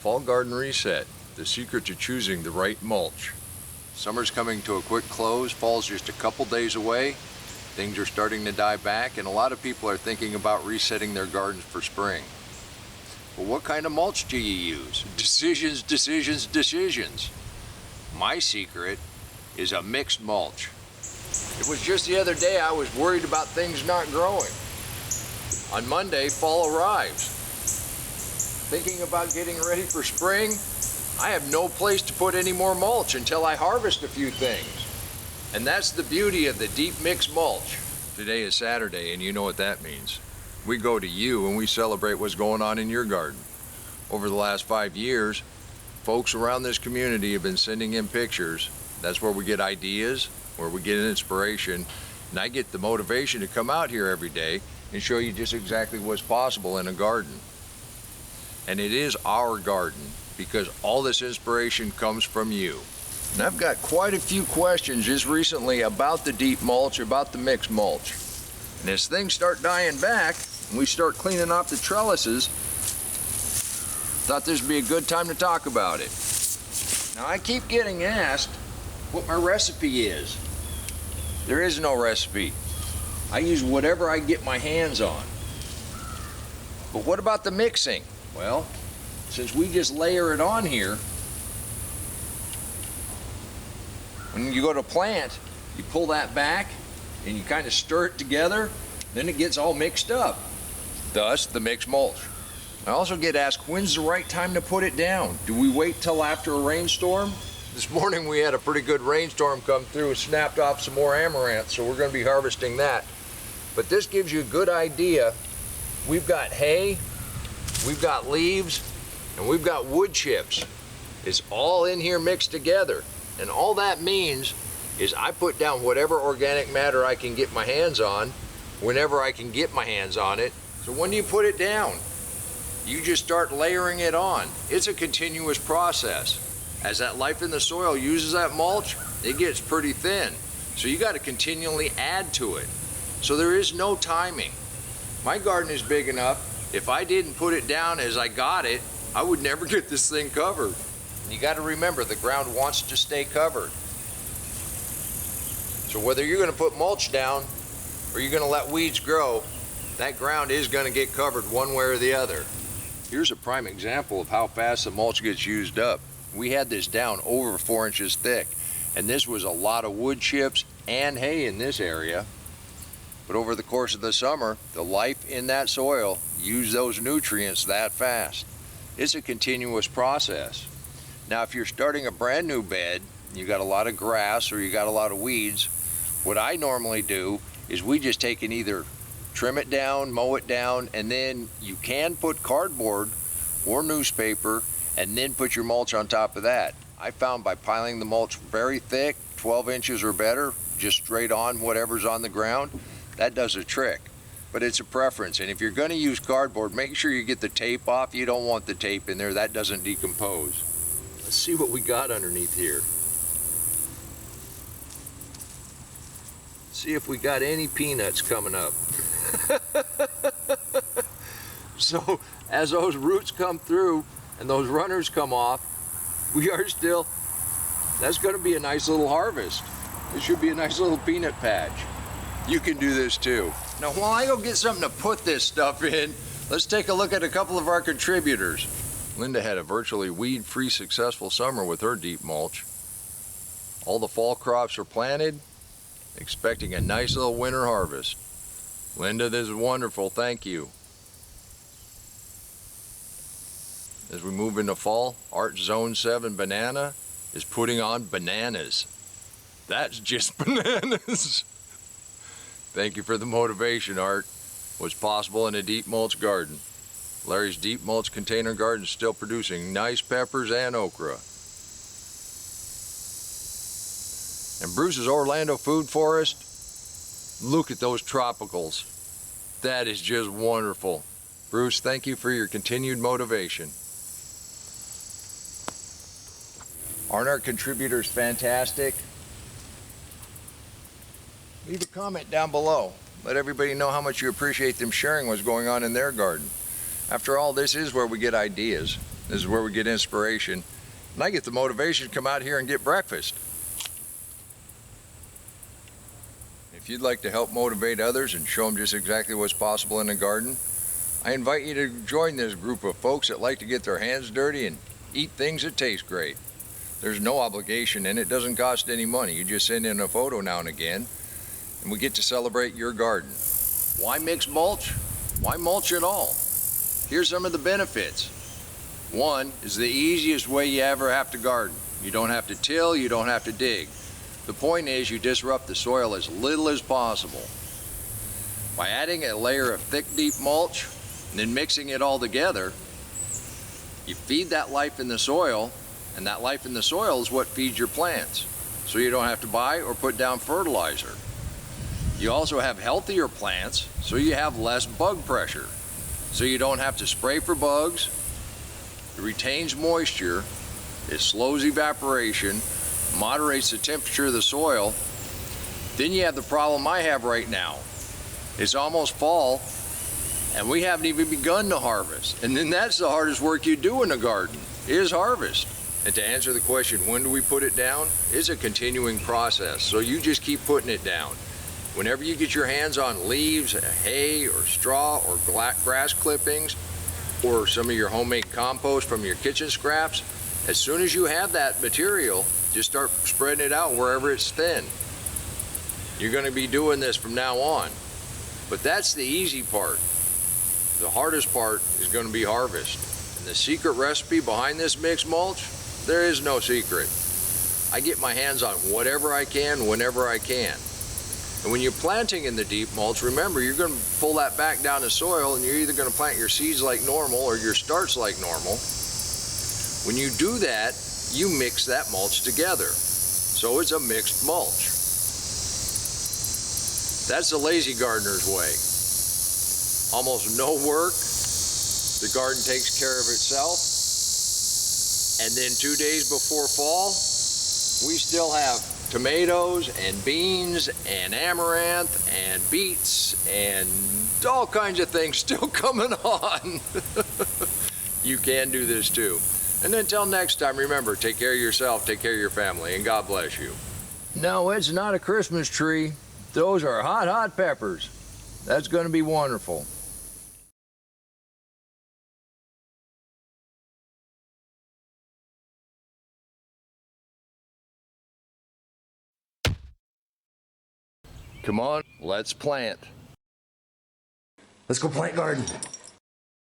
Fall Garden Reset, the secret to choosing the right mulch. Summer's coming to a quick close, fall's just a couple days away. Things are starting to die back, and a lot of people are thinking about resetting their gardens for spring. Well, what kind of mulch do you use? Decisions, decisions, decisions. My secret is a mixed mulch. It was just the other day I was worried about things not growing. On Monday, fall arrives. Thinking about getting ready for spring, I have no place to put any more mulch until I harvest a few things. And that's the beauty of the deep mix mulch. Today is Saturday, and you know what that means. We go to you and we celebrate what's going on in your garden. Over the last 5 years, folks around this community have been sending in pictures. That's where we get ideas, where we get inspiration, and I get the motivation to come out here every day and show you just exactly what's possible in a garden. And it is our garden, because all this inspiration comes from you. And I've got quite a few questions just recently about the deep mulch, about the mixed mulch. And as things start dying back, and we start cleaning off the trellises, thought this would be a good time to talk about it. Now, I keep getting asked what my recipe is. There is no recipe. I use whatever I get my hands on. But what about the mixing? Well, since we just layer it on here, when you go to plant, you pull that back and you kind of stir it together, then it gets all mixed up. Thus, the mixed mulch. I also get asked, when's the right time to put it down? Do we wait till after a rainstorm? This morning we had a pretty good rainstorm come through and snapped off some more amaranth, so we're going to be harvesting that. But this gives you a good idea. We've got hay, we've got leaves, and we've got wood chips. It's all in here mixed together. And all that means is I put down whatever organic matter I can get my hands on, whenever I can get my hands on it. So when do you put it down? You just start layering it on. It's a continuous process. As that life in the soil uses that mulch, it gets pretty thin. So you got to continually add to it. So there is no timing. My garden is big enough, if I didn't put it down as I got it, I would never get this thing covered. You got to remember, the ground wants to stay covered. So whether you're going to put mulch down or you're going to let weeds grow, that ground is going to get covered one way or the other. Here's a prime example of how fast the mulch gets used up. We had this down over 4 inches thick, and this was a lot of wood chips and hay in this area. But over the course of the summer, the life in that soil used those nutrients that fast. It's a continuous process. Now, if you're starting a brand new bed, you got a lot of grass or you got a lot of weeds, what I normally do is we just take and either trim it down, mow it down, and then you can put cardboard or newspaper and then put your mulch on top of that. I found by piling the mulch very thick, 12 inches or better, just straight on whatever's on the ground, that does a trick. But it's a preference, and if you're going to use cardboard, make sure you get the tape off. You don't want the tape in there, that doesn't decompose. Let's see what we got underneath here. See if we got any peanuts coming up. So as those roots come through and those runners come off, that's going to be a nice little harvest. This should be a nice little peanut patch. You can do this too. Now, while I go get something to put this stuff in, let's take a look at a couple of our contributors. Linda had a virtually weed-free successful summer with her deep mulch. All the fall crops are planted, expecting a nice little winter harvest. Linda, this is wonderful, thank you. As we move into fall, Art Zone 7 Banana is putting on bananas. That's just bananas. Thank you for the motivation, Art. What's possible in a deep mulch garden. Larry's deep mulch container garden is still producing nice peppers and okra. And Bruce's Orlando Food Forest, look at those tropicals. That is just wonderful. Bruce, thank you for your continued motivation. Aren't our contributors fantastic? Leave a comment down below. Let everybody know how much you appreciate them sharing what's going on in their garden. After all, this is where we get ideas. This is where we get inspiration. And I get the motivation to come out here and get breakfast. If you'd like to help motivate others and show them just exactly what's possible in the garden, I invite you to join this group of folks that like to get their hands dirty and eat things that taste great. There's no obligation and it doesn't cost any money. You just send in a photo now and again and we get to celebrate your garden. Why mix mulch? Why mulch at all? Here's some of the benefits. One is the easiest way you ever have to garden. You don't have to till, you don't have to dig. The point is you disrupt the soil as little as possible. By adding a layer of thick, deep mulch and then mixing it all together, you feed that life in the soil, and that life in the soil is what feeds your plants. So you don't have to buy or put down fertilizer. You also have healthier plants, so you have less bug pressure. So you don't have to spray for bugs. It retains moisture, it slows evaporation, moderates the temperature of the soil. Then you have the problem I have right now. It's almost fall, and we haven't even begun to harvest. And then that's the hardest work you do in a garden, is harvest. And to answer the question, when do we put it down? It's a continuing process, so you just keep putting it down. Whenever you get your hands on leaves, hay, or straw, or grass clippings, or some of your homemade compost from your kitchen scraps, as soon as you have that material, just start spreading it out wherever it's thin. You're going to be doing this from now on. But that's the easy part. The hardest part is going to be harvest. And the secret recipe behind this mixed mulch, there is no secret. I get my hands on whatever I can, whenever I can. And when you're planting in the deep mulch, remember, you're going to pull that back down the soil, and you're either going to plant your seeds like normal or your starts like normal. When you do that, you mix that mulch together. So it's a mixed mulch. That's the lazy gardener's way. Almost no work. The garden takes care of itself. And then 2 days before fall, we still have tomatoes and beans and amaranth and beets and all kinds of things still coming on. You can do this too. And until next time, remember, take care of yourself, take care of your family, and God bless you. No, it's not a Christmas tree. Those are hot, hot peppers. That's going to be wonderful. Come on, let's plant. Let's go plant garden.